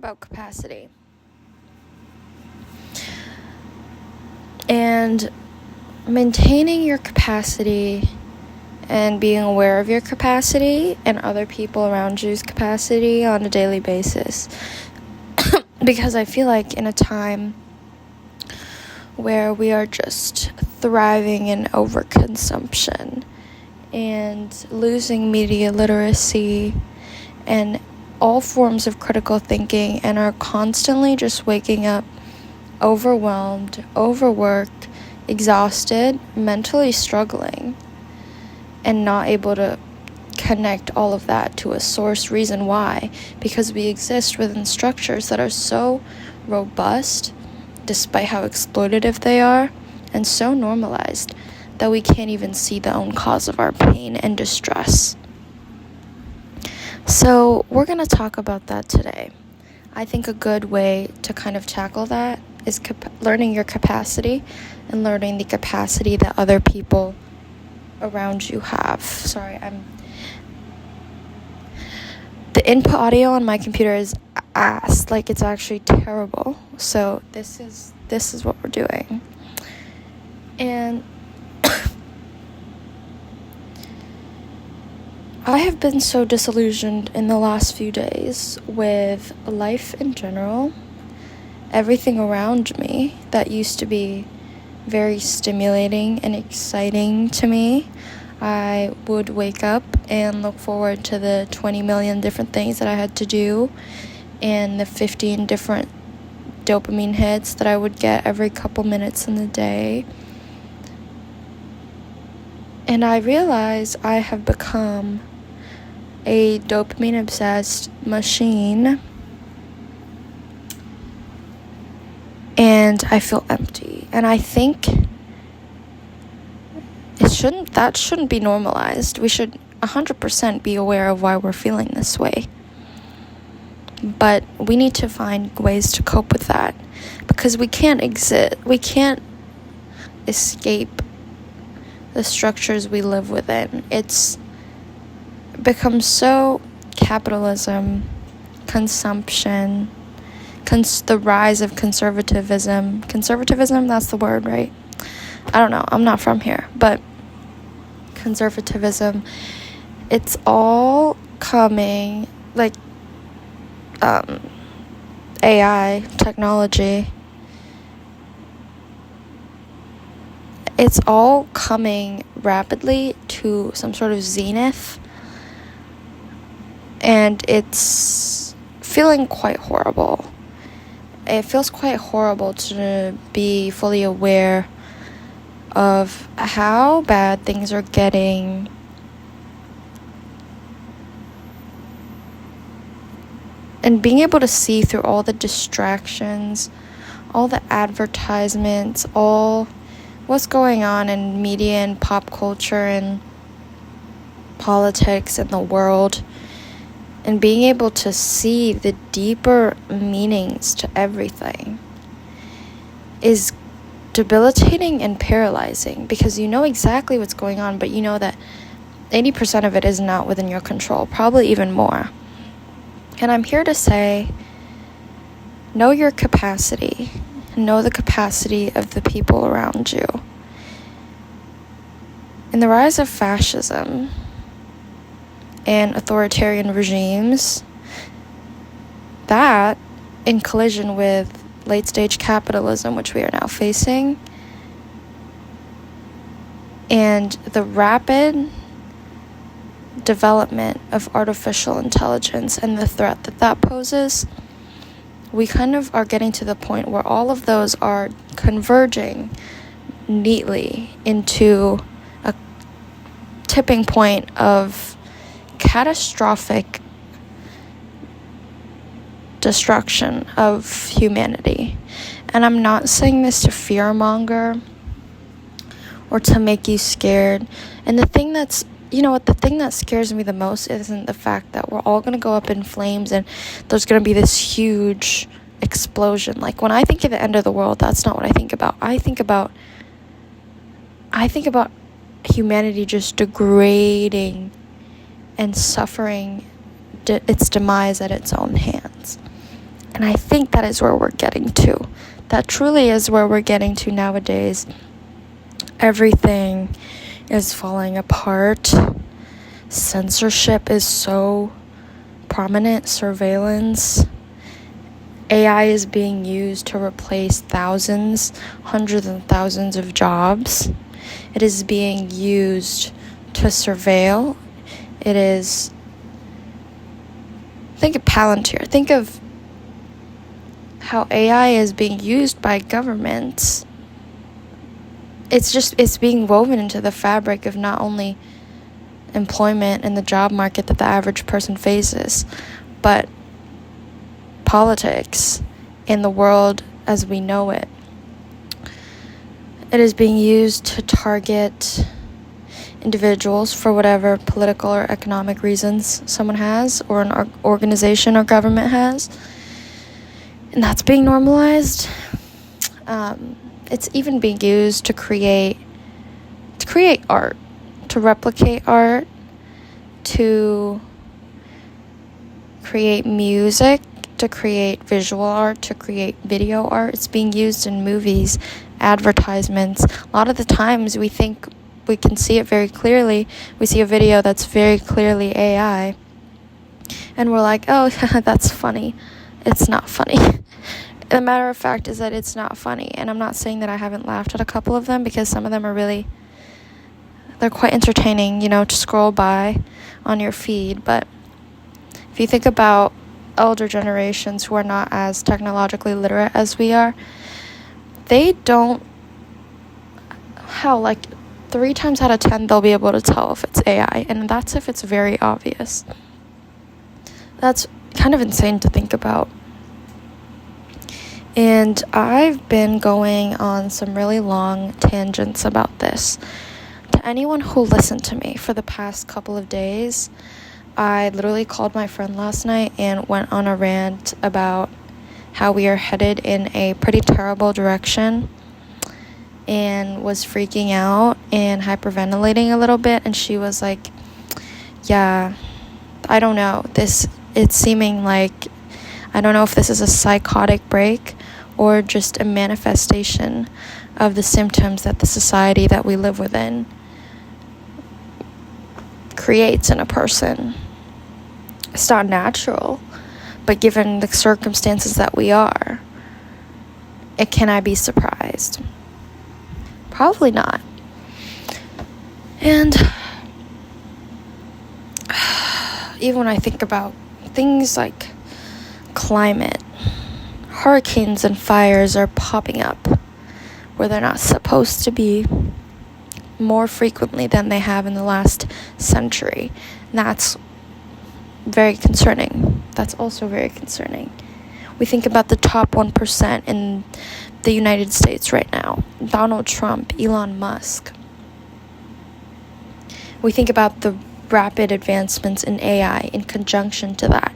about capacity. And maintaining your capacity and being aware of your capacity and other people around you's capacity on a daily basis. Because I feel like in a time where we are just thriving in overconsumption and losing media literacy and all forms of critical thinking, and are constantly just waking up overwhelmed, overworked, exhausted, mentally struggling, and not able to connect all of that to a source reason why, because we exist within structures that are so robust despite how exploitative they are, and so normalized that we can't even see the own cause of our pain and distress. So we're going to talk about that today. I think a good way to kind of tackle that is learning your capacity and learning the capacity that other people around you have. The input audio on my computer is ass. Like, it's actually terrible. So this is what we're doing. And I have been so disillusioned in the last few days with life in general. Everything around me that used to be very stimulating and exciting to me. I would wake up and look forward to the 20 million different things that I had to do and the 15 different dopamine hits that I would get every couple minutes in the day. And I realize I have become a dopamine-obsessed machine, and I feel empty. And I think that shouldn't be normalized. We should 100% be aware of why we're feeling this way. But we need to find ways to cope with that, because we can't escape the structures we live within. It's become so capitalism, consumption, the rise of conservatism, that's the word, right? I don't know, I'm not from here, but conservatism, it's all coming, like AI, technology, it's all coming rapidly to some sort of zenith, and it's feeling quite horrible. It feels quite horrible to be fully aware of how bad things are getting, and being able to see through all the distractions, all the advertisements, all what's going on in media and pop culture and politics and the world, and being able to see the deeper meanings to everything is debilitating and paralyzing, because you know exactly what's going on, but you know that 80% of it is not within your control, probably even more. And I'm here to say, know your capacity. Know the capacity of the people around you. In the rise of fascism and authoritarian regimes, that, in collision with late-stage capitalism, which we are now facing, and the rapid development of artificial intelligence and the threat that poses, we kind of are getting to the point where all of those are converging neatly into a tipping point of catastrophic destruction of humanity. And I'm not saying this to fearmonger or to make you scared. And the thing that scares me the most isn't the fact that we're all going to go up in flames and there's going to be this huge explosion. Like, when I think of the end of the world, that's not what I think about. I think about humanity just degrading and suffering its demise at its own hands. And I think that is where we're getting to. That truly is where we're getting to nowadays. Everything is falling apart. Censorship is so prominent. Surveillance. AI is being used to replace thousands, hundreds and thousands of jobs. It is being used to surveil. It is... Think of Palantir. Think of how AI is being used by governments. It's being woven into the fabric of not only employment and the job market that the average person faces, but politics in the world as we know it. It is being used to target individuals for whatever political or economic reasons someone has, or an organization or government has, and that's being normalized. It's even being used to create art, to replicate art, to create music, to create visual art, to create video art. It's being used in movies, advertisements. A lot of the times we think we can see it very clearly. We see a video that's very clearly AI, and we're like, oh, that's funny. It's not funny. The matter of fact is that it's not funny, and I'm not saying that I haven't laughed at a couple of them, because some of them are they're quite entertaining, to scroll by on your feed. But if you think about elder generations who are not as technologically literate as we are, they don't, 3 times out of 10 they'll be able to tell if it's AI, and that's if it's very obvious. That's kind of insane to think about. And I've been going on some really long tangents about this. To anyone who listened to me for the past couple of days, I literally called my friend last night and went on a rant about how we are headed in a pretty terrible direction, and was freaking out and hyperventilating a little bit. And she was like, yeah, I don't know. It's seeming like, I don't know if this is a psychotic break or just a manifestation of the symptoms that the society that we live within creates in a person. It's not natural, but given the circumstances that we are, can I be surprised? Probably not. And even when I think about things like climate, hurricanes and fires are popping up where they're not supposed to be, more frequently than they have in the last century. And that's very concerning. That's also very concerning. We think about the top 1% in the United States right now. Donald Trump, Elon Musk. We think about the rapid advancements in AI in conjunction to that.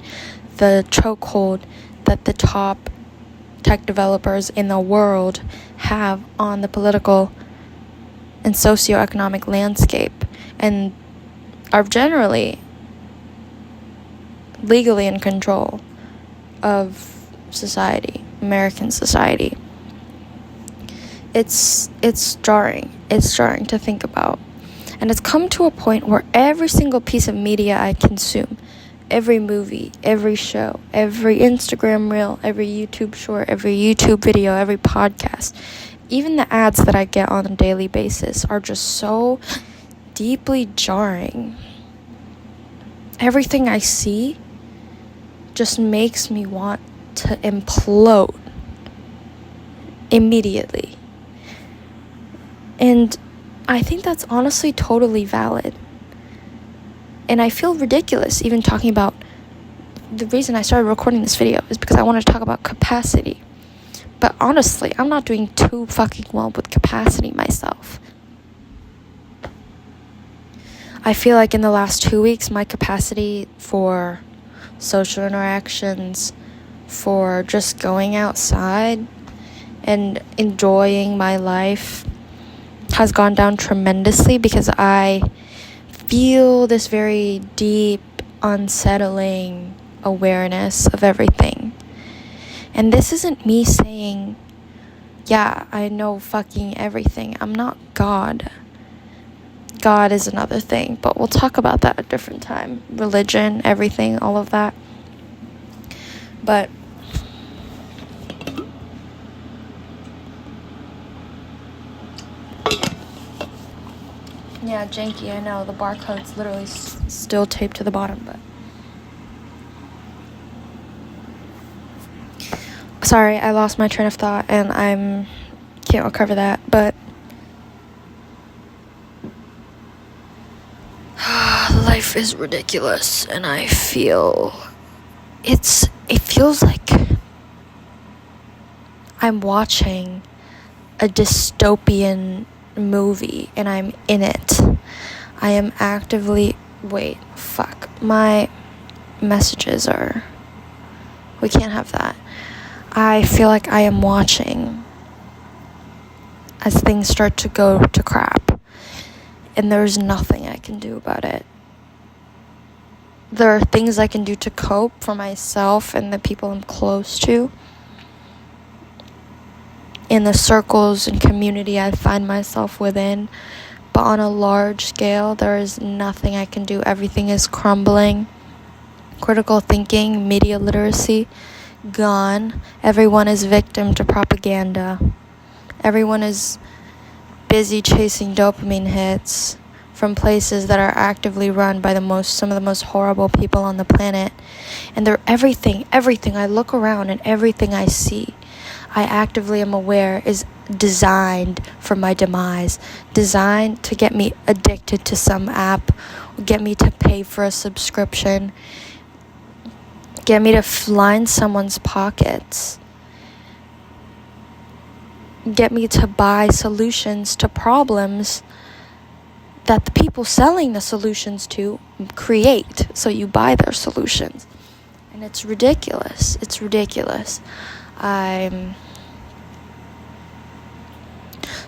The chokehold that the top tech developers in the world have on the political and socioeconomic landscape, and are generally legally in control of society, American society. It's jarring. It's jarring to think about. And it's come to a point where every single piece of media I consume, every movie, every show, every Instagram reel, every YouTube short, every YouTube video, every podcast, even the ads that I get on a daily basis are just so deeply jarring. Everything I see just makes me want to implode immediately. And I think that's honestly totally valid. And I feel ridiculous even talking about, the reason I started recording this video is because I want to talk about capacity. But honestly, I'm not doing too fucking well with capacity myself. I feel like in the last 2 weeks, my capacity for social interactions, for just going outside and enjoying my life has gone down tremendously, because I feel this very deep, unsettling awareness of everything. And this isn't me saying, yeah, I know fucking everything. I'm not God. God is another thing, but we'll talk about that at a different time. Religion, everything, all of that. But yeah, janky, I know. The barcode's literally still taped to the bottom, but sorry, I lost my train of thought and can't recover that, but life is ridiculous, and I feel it feels like I'm watching a dystopian movie and I'm in it. I am actively my messages we can't have that. I feel like I am watching as things start to go to crap, and there's nothing I can do about it. There are things I can do to cope for myself and the people I'm close to, in the circles and community I find myself within, but on a large scale, there is nothing I can do. Everything is crumbling. Critical thinking, media literacy, gone. Everyone is victim to propaganda. Everyone is busy chasing dopamine hits from places that are actively run by some of the most horrible people on the planet. And they're everything. I look around and everything I see, I actively am aware is designed for my demise. Designed to get me addicted to some app, get me to pay for a subscription, get me to line someone's pockets, get me to buy solutions to problems that the people selling the solutions to create. So you buy their solutions. And it's ridiculous. I'm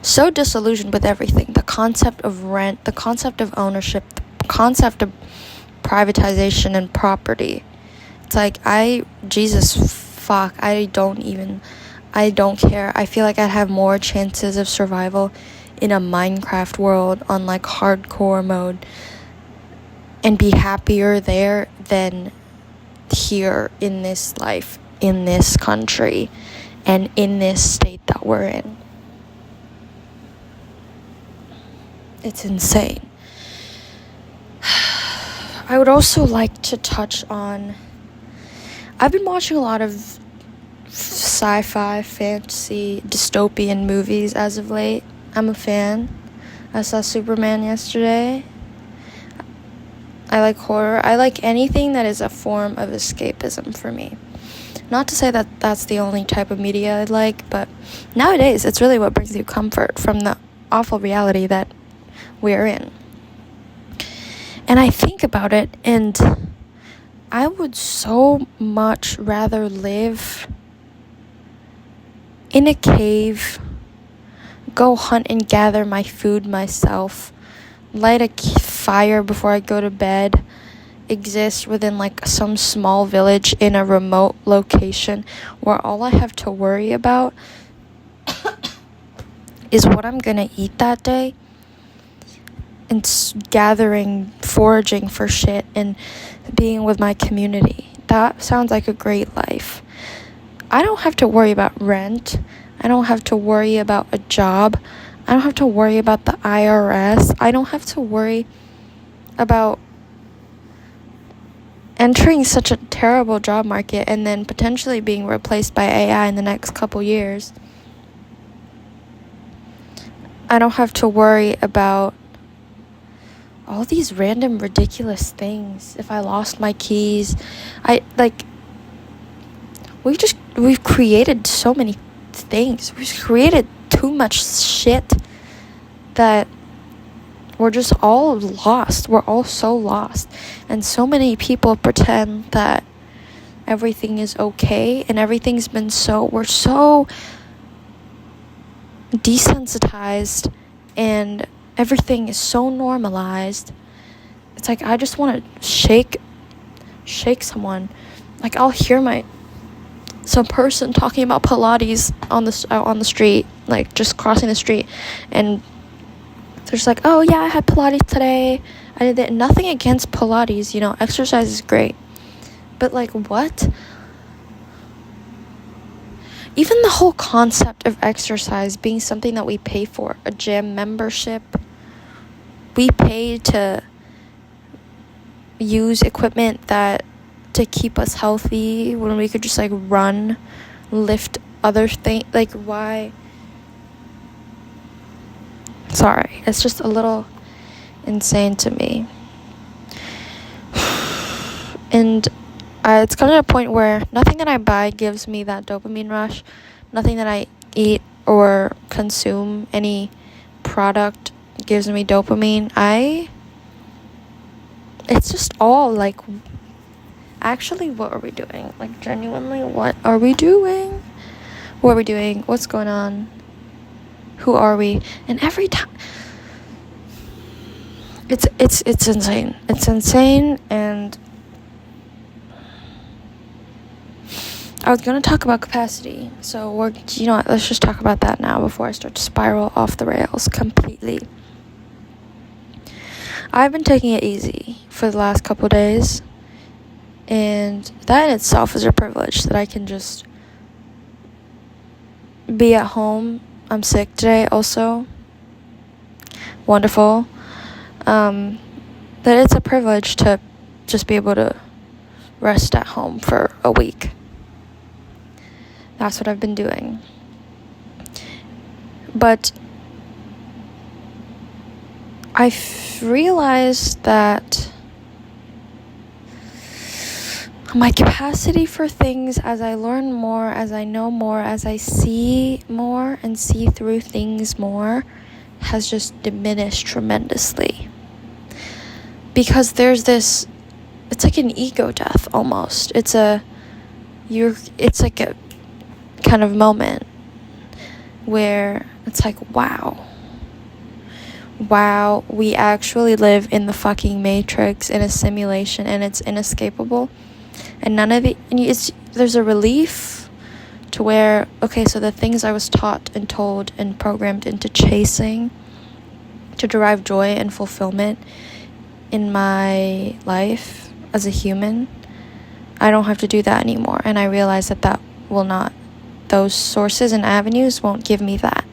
so disillusioned with everything. The concept of rent, the concept of ownership, the concept of privatization and property. It's like, I don't care. I feel like I'd have more chances of survival in a Minecraft world on like hardcore mode and be happier there than here in this life, in this country, and in this state that we're in. It's insane. I would also like to touch on, I've been watching a lot of sci-fi, fantasy, dystopian movies as of late. I'm a fan. I saw Superman yesterday. I like horror. I like anything that is a form of escapism for me. Not to say that that's the only type of media I like, but nowadays it's really what brings you comfort from the awful reality that we're in. And I think about it, and I would so much rather live in a cave, go hunt and gather my food myself, light a fire before I go to bed, exist within like some small village in a remote location where all I have to worry about is what I'm gonna eat that day, and foraging for shit, and being with my community. That sounds like a great life. I don't have to worry about rent. I don't have to worry about a job. I don't have to worry about the IRS. I don't have to worry about entering such a terrible job market and then potentially being replaced by AI in the next couple years. I don't have to worry about all these random ridiculous things. If I lost my keys, we've created so many things. We've created too much shit that we're just all lost. We're all so lost. And so many people pretend that everything is okay, and everything's been we're so desensitized, and everything is so normalized. It's like, I just want to shake someone. Like, I'll hear some person talking about Pilates out on the street, like just crossing the street, and they're just like, oh yeah, I had Pilates today, I did it. Nothing against Pilates, exercise is great, but like, what? Even the whole concept of exercise being something that we pay for, a gym membership, we pay to use equipment to keep us healthy when we could just like run, lift other things. Like, why? Sorry, it's just a little insane to me. And it's come to a point where nothing that I buy gives me that dopamine rush. Nothing that I eat or consume, any product, gives me dopamine. It's just all like, actually, what are we doing? Like, genuinely, what are we doing? What are we doing? What's going on? Who are we? And every time, it's insane. It's insane. And I was going to talk about capacity, so let's just talk about that now before I start to spiral off the rails completely. I've been taking it easy for the last couple days, and that in itself is a privilege, that I can just be at home. I'm sick today also. Wonderful. That it's a privilege to just be able to rest at home for a week. That's what I've been doing. But I've realized that my capacity for things, as I learn more, as I know more, as I see more and see through things more, has just diminished tremendously. Because there's this, it's like an ego death almost. It's like a kind of moment where it's like, wow, we actually live in the fucking matrix, in a simulation, and it's inescapable, and none of it, there's a relief to where, okay, so the things I was taught and told and programmed into chasing to derive joy and fulfillment in my life as a human, I don't have to do that anymore. And I realize that will not, those sources and avenues won't give me that.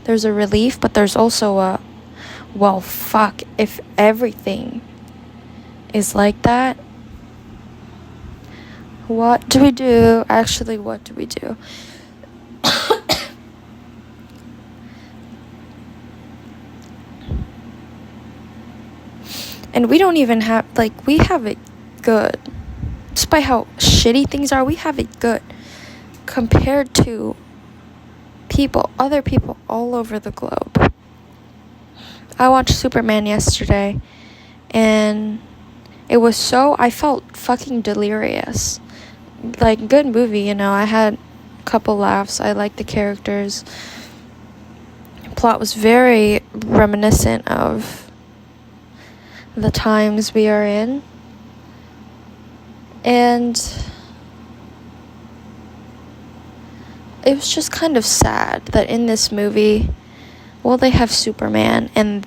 There's a relief, but there's also well, fuck, if everything is like that, what do we do? Actually, what do we do? And we don't even have, like, we have it good. Despite how shitty things are, we have it good compared to other people all over the globe. I watched Superman yesterday, and I felt fucking delirious. Like, good movie, I had a couple laughs. I liked the characters. The plot was very reminiscent of the times we are in. And it was just kind of sad that in this movie, well, they have Superman and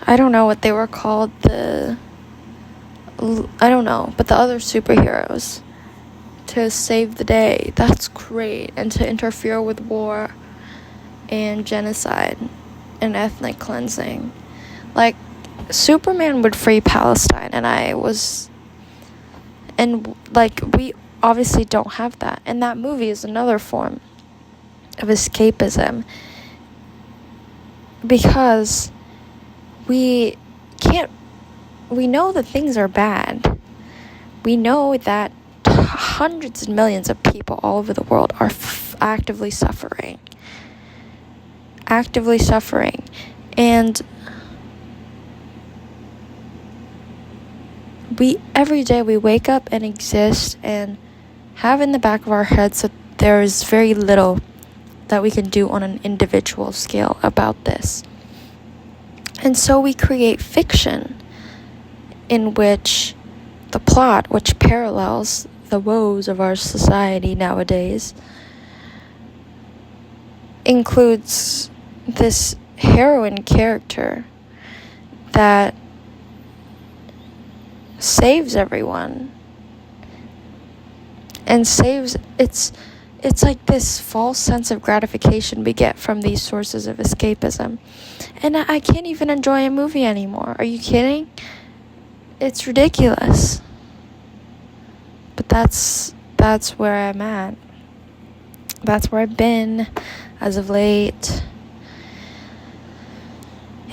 I don't know what they were called, I don't know, but the other superheroes to save the day. That's great. And to interfere with war and genocide and ethnic cleansing. Like, Superman would free Palestine, we obviously don't have that. And that movie is another form of escapism, because we know that things are bad. We know that hundreds and millions of people all over the world are actively suffering. And every day we wake up and exist and have in the back of our heads that there is very little that we can do on an individual scale about this. And so we create fiction in which the plot, which parallels the woes of our society nowadays includes this heroine character that saves everyone and saves it's like this false sense of gratification we get from these sources of escapism, and I can't even enjoy a movie anymore. Are you kidding? It's ridiculous. But that's where I'm at. That's where I've been as of late.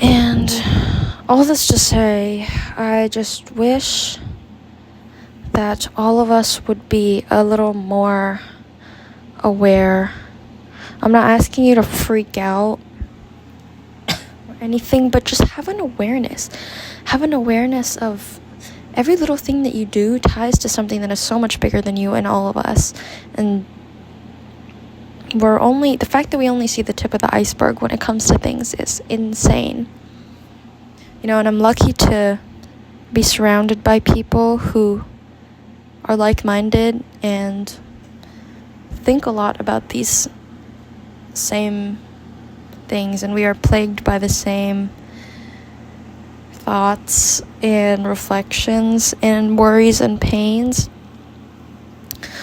And all this to say, I just wish that all of us would be a little more aware. I'm not asking you to freak out or anything, but just have an awareness. Have an awareness of every little thing that you do ties to something that is so much bigger than you and all of us. And the fact that we only see the tip of the iceberg when it comes to things is insane. And I'm lucky to be surrounded by people who are like-minded and think a lot about these same things, and we are plagued by the same thoughts and reflections and worries and pains.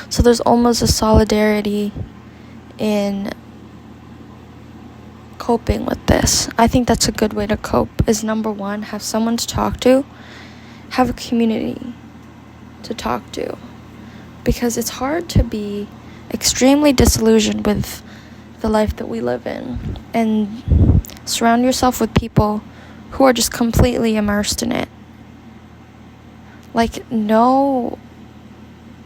So there's almost a solidarity in coping with this. I think that's a good way to cope, is number one, have someone to talk to, have a community to talk to, because it's hard to be extremely disillusioned with the life that we live in and surround yourself with people who are just completely immersed in it. Like, no,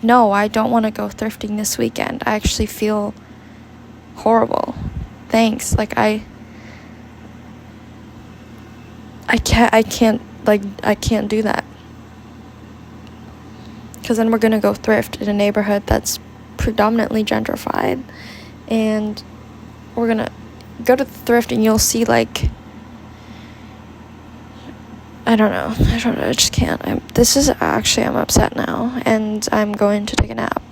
I don't want to go thrifting this weekend. I actually feel horrible. Thanks. Like, I can't do that. Because then we're going to go thrift in a neighborhood that's predominantly gentrified. And we're going to go to the thrift and you'll see, like, I don't know, I just can't. I'm upset now, and I'm going to take a nap.